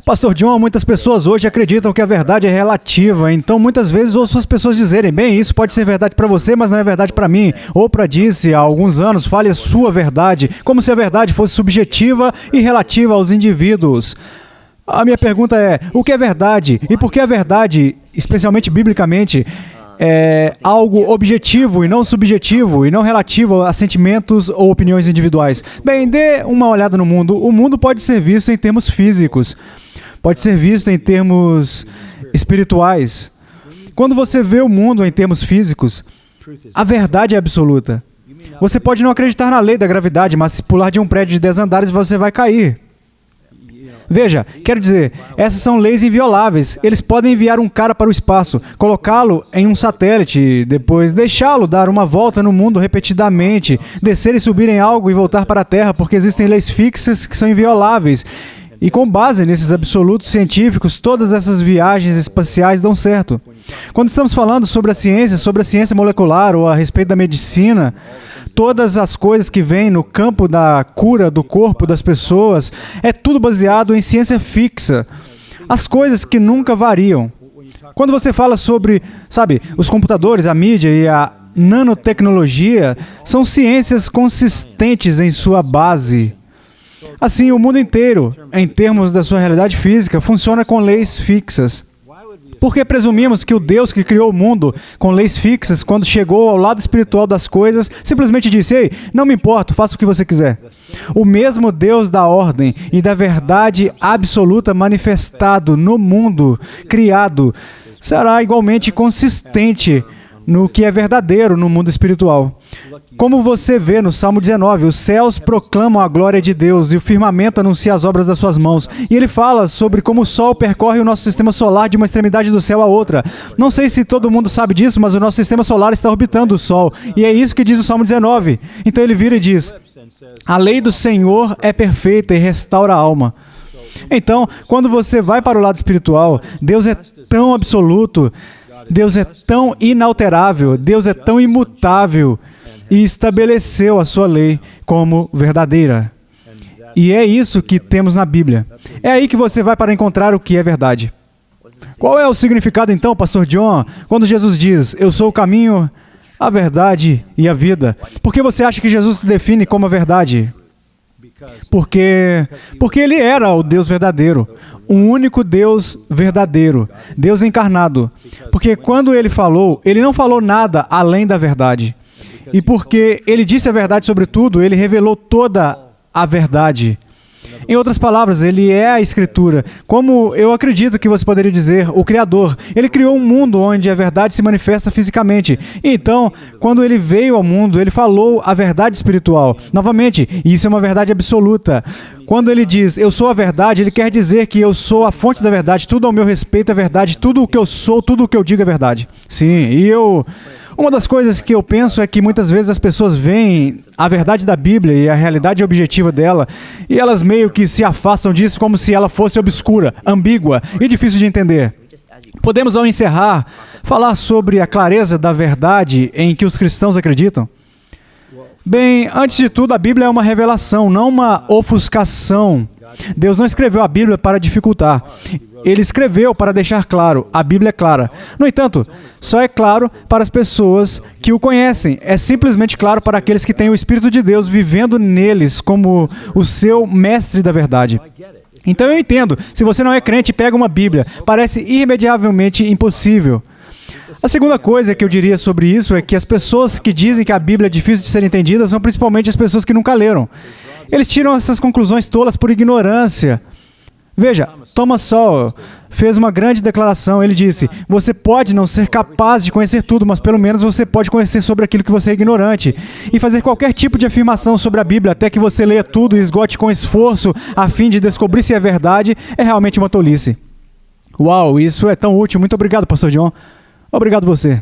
Pastor John, muitas pessoas hoje acreditam que a verdade é relativa, então muitas vezes ouço as pessoas dizerem, bem, isso pode ser verdade para você, mas não é verdade para mim. Oprah disse há alguns anos, fale a sua verdade, como se a verdade fosse subjetiva e relativa aos indivíduos. A minha pergunta é, o que é verdade? E por que a verdade, especialmente biblicamente, é algo objetivo e não subjetivo e não relativo a sentimentos ou opiniões individuais? Bem, dê uma olhada no mundo. O mundo pode ser visto em termos físicos, pode ser visto em termos espirituais. Quando você vê o mundo em termos físicos, a verdade é absoluta. Você pode não acreditar na lei da gravidade, mas se pular de um prédio de 10 andares, você vai cair. Veja, quero dizer, essas são leis invioláveis. Eles podem enviar um cara para o espaço, colocá-lo em um satélite, depois deixá-lo dar uma volta no mundo repetidamente, descer e subir em algo e voltar para a Terra, porque existem leis fixas que são invioláveis. E com base nesses absolutos científicos, todas essas viagens espaciais dão certo. Quando estamos falando sobre a ciência molecular ou a respeito da medicina, todas as coisas que vêm no campo da cura do corpo das pessoas, é tudo baseado em ciência fixa. As coisas que nunca variam. Quando você fala sobre, os computadores, a mídia e a nanotecnologia, são ciências consistentes em sua base. Assim, o mundo inteiro, em termos da sua realidade física, funciona com leis fixas. Por que presumimos que o Deus que criou o mundo com leis fixas, quando chegou ao lado espiritual das coisas, simplesmente disse, ei, não me importo, faça o que você quiser? O mesmo Deus da ordem e da verdade absoluta manifestado no mundo criado será igualmente consistente no que é verdadeiro no mundo espiritual. Como você vê no Salmo 19, os céus proclamam a glória de Deus e o firmamento anuncia as obras das suas mãos. E ele fala sobre como o Sol percorre o nosso sistema solar de uma extremidade do céu à outra. Não sei se todo mundo sabe disso, mas o nosso sistema solar está orbitando o Sol. E é isso que diz o Salmo 19. Então ele vira e diz, a lei do Senhor é perfeita e restaura a alma. Então, quando você vai para o lado espiritual, Deus é tão absoluto, Deus é tão inalterável, Deus é tão imutável e estabeleceu a sua lei como verdadeira. E é isso que temos na Bíblia. É aí que você vai para encontrar o que é verdade. Qual é o significado então, Pastor John, quando Jesus diz, eu sou o caminho, a verdade e a vida? Por que você acha que Jesus se define como a verdade? Porque ele era o Deus verdadeiro, o único Deus verdadeiro, Deus encarnado. Porque quando ele falou, ele não falou nada além da verdade. E porque ele disse a verdade sobre tudo, ele revelou toda a verdade. Em outras palavras, ele é a Escritura. Como eu acredito que você poderia dizer, o Criador. Ele criou um mundo onde a verdade se manifesta fisicamente. Então, quando ele veio ao mundo, ele falou a verdade espiritual. Novamente, isso é uma verdade absoluta. Quando ele diz, eu sou a verdade, ele quer dizer que eu sou a fonte da verdade, tudo ao meu respeito é verdade, tudo o que eu sou, tudo o que eu digo é verdade. Sim, uma das coisas que eu penso é que muitas vezes as pessoas veem a verdade da Bíblia e a realidade objetiva dela e elas meio que se afastam disso como se ela fosse obscura, ambígua e difícil de entender. Podemos, ao encerrar, falar sobre a clareza da verdade em que os cristãos acreditam? Bem, antes de tudo, a Bíblia é uma revelação, não uma ofuscação. Deus não escreveu a Bíblia para dificultar. Ele escreveu para deixar claro. A Bíblia é clara. No entanto, só é claro para as pessoas que o conhecem. É simplesmente claro para aqueles que têm o Espírito de Deus vivendo neles como o seu mestre da verdade. Então eu entendo. Se você não é crente e pega uma Bíblia, parece irremediavelmente impossível. A segunda coisa que eu diria sobre isso é que as pessoas que dizem que a Bíblia é difícil de ser entendida são principalmente as pessoas que nunca leram. Eles tiram essas conclusões tolas por ignorância. Veja, Thomas Sowell fez uma grande declaração. Ele disse, você pode não ser capaz de conhecer tudo, mas pelo menos você pode conhecer sobre aquilo que você é ignorante. E fazer qualquer tipo de afirmação sobre a Bíblia até que você leia tudo e esgote com esforço a fim de descobrir se é verdade, é realmente uma tolice. Uau, isso é tão útil. Muito obrigado, Pastor John. Obrigado você.